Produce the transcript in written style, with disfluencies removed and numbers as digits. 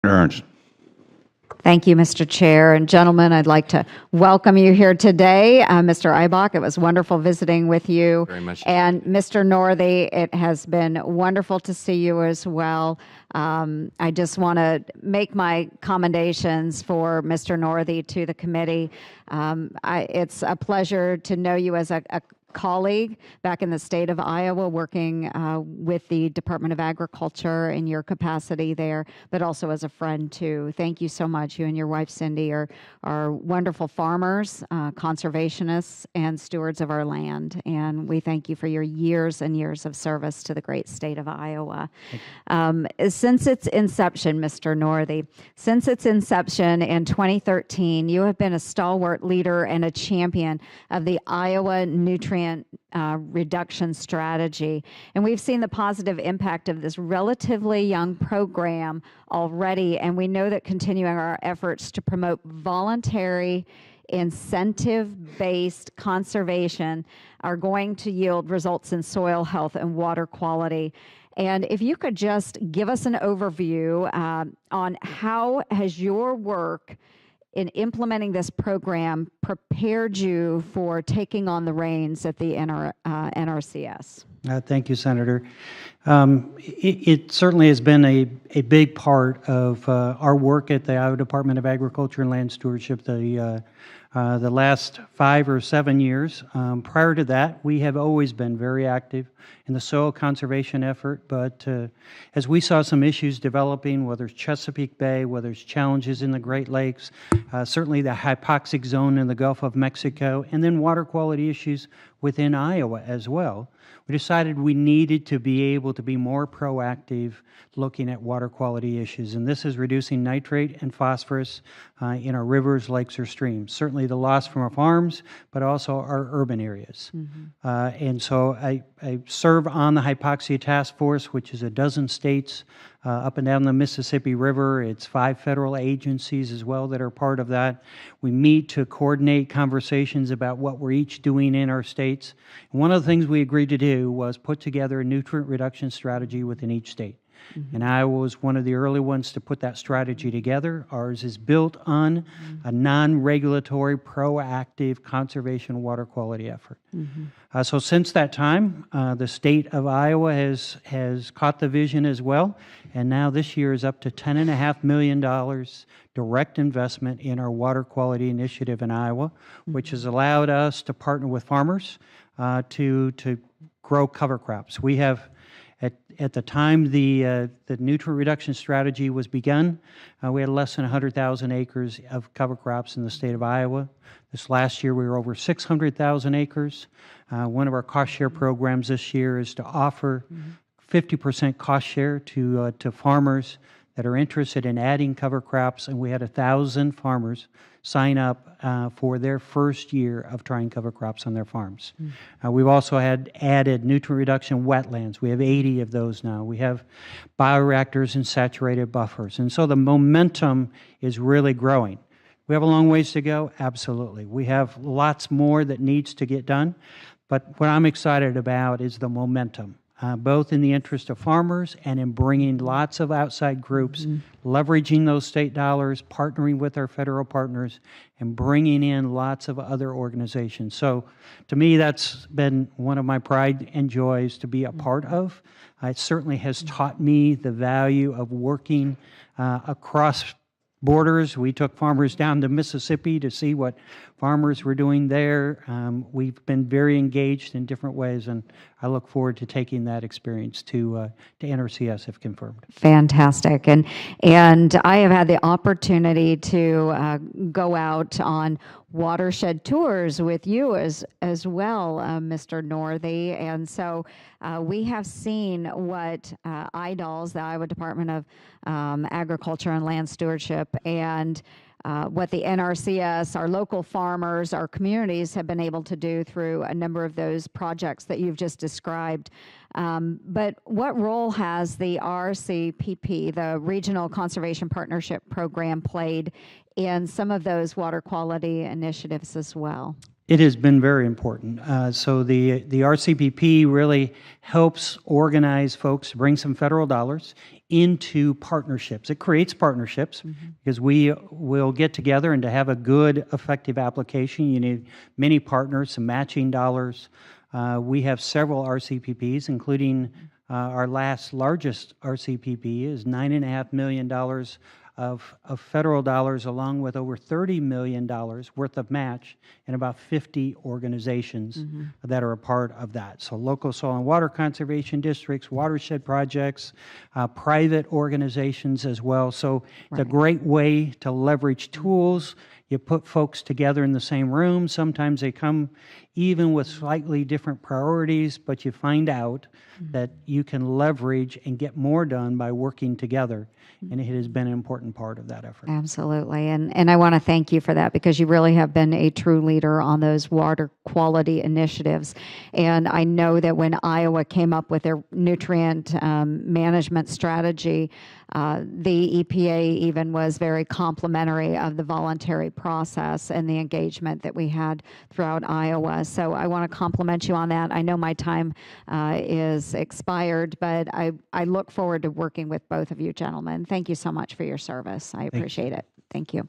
Ernst. Thank you, Mr. Chair. And gentlemen, I'd like to welcome you here today. Mr. Eibach, it was wonderful visiting with you. Very much. And Mr. Northey, it has been wonderful to see you as well. I just want to make my commendations for Mr. Northey to the committee. It's a pleasure to know you as a colleague back in the state of Iowa, working with the Department of Agriculture in your capacity there, but also as a friend too. Thank you so much. You and your wife Cindy are wonderful farmers, conservationists, and stewards of our land. And we thank you for your years and years of service to the great state of Iowa. Since its inception, Mr. Northey, since its inception in 2013, you have been a stalwart leader and a champion of the Iowa nutrient reduction strategy. And we've seen the positive impact of this relatively young program already, and we know that continuing our efforts to promote voluntary incentive-based conservation are going to yield results in soil health and water quality. And if you could just give us an overview on how has your work in implementing this program prepared you for taking on the reins at the NRCS? Thank you, Senator. It certainly has been a big part of our work at the Iowa Department of Agriculture and Land Stewardship the last 5 or 7 years. Prior to that, we have always been very active in the soil conservation effort, but as we saw some issues developing, whether it's Chesapeake Bay, whether it's challenges in the Great Lakes, certainly the hypoxic zone in the Gulf of Mexico, and then water quality issues within Iowa as well, we decided we needed to be able to be more proactive looking at water quality issues. And this is reducing nitrate and phosphorus in our rivers, lakes, or streams. Certainly the loss from our farms, but also our urban areas. Mm-hmm. And so I serve on the Hypoxia Task Force, which is a dozen states up and down the Mississippi River. It's 5 federal agencies as well that are part of that. We meet to coordinate conversations about what we're each doing in our states. And one of the things we agreed to do was put together a nutrient reduction strategy within each state. Mm-hmm. And Iowa was one of the early ones to put that strategy together. Ours is built on a non-regulatory, proactive conservation water quality effort. Mm-hmm. So since that time, the state of Iowa has caught the vision as well, and now this year is up to $10.5 million direct investment in our water quality initiative in Iowa, mm-hmm. which has allowed us to partner with farmers to grow cover crops. We have at the time the nutrient reduction strategy was begun, we had less than 100,000 acres of cover crops in the state of Iowa. This last year, we were over 600,000 acres. One of our cost share programs this year is to offer 50% cost share to farmers that are interested in adding cover crops, and we had 1,000 farmers sign up for their first year of trying cover crops on their farms. We've also added nutrient reduction wetlands. We have 80 of those now. We have bioreactors and saturated buffers. And so the momentum is really growing. We have a long ways to go? Absolutely. We have lots more that needs to get done. But what I'm excited about is the momentum. Both in the interest of farmers and in bringing lots of outside groups, leveraging those state dollars, partnering with our federal partners, and bringing in lots of other organizations. So to me, that's been one of my pride and joys to be a part of. It certainly has taught me the value of working across borders. We took farmers down to Mississippi to see what farmers were doing there. We've been very engaged in different ways, and I look forward to taking that experience to NRCS if confirmed. Fantastic. And I have had the opportunity to go out on watershed tours with you as well, Mr. Northey. And so we have seen what IDALS, the Iowa Department of Agriculture and Land Stewardship, and what the NRCS, our local farmers, our communities have been able to do through a number of those projects that you've just described. But what role has the RCPP, the Regional Conservation Partnership Program, played in some of those water quality initiatives as well? It has been very important. So the RCPP really helps organize folks, bring some federal dollars into partnerships. It creates partnerships because we will get together, and to have a good, effective application, you need many partners, some matching dollars. We have several RCPPs, including our largest RCPP is $9.5 million of federal dollars, along with over $30 million worth of match, and about 50 organizations that are a part of that. So local soil and water conservation districts, watershed projects, private organizations as well. So it's a great way to leverage tools. You put folks together in the same room. Sometimes they come even with slightly different priorities, but you find out that you can leverage and get more done by working together. And it has been an important part of that effort. Absolutely. And I want to thank you for that, because you really have been a true leader on those water quality initiatives. And I know that when Iowa came up with their nutrient management strategy, the EPA even was very complimentary of the voluntary process and the engagement that we had throughout Iowa. So I want to compliment you on that. I know my time is expired, but I look forward to working with both of you gentlemen. Thank you so much for your service. I appreciate it. Thank you.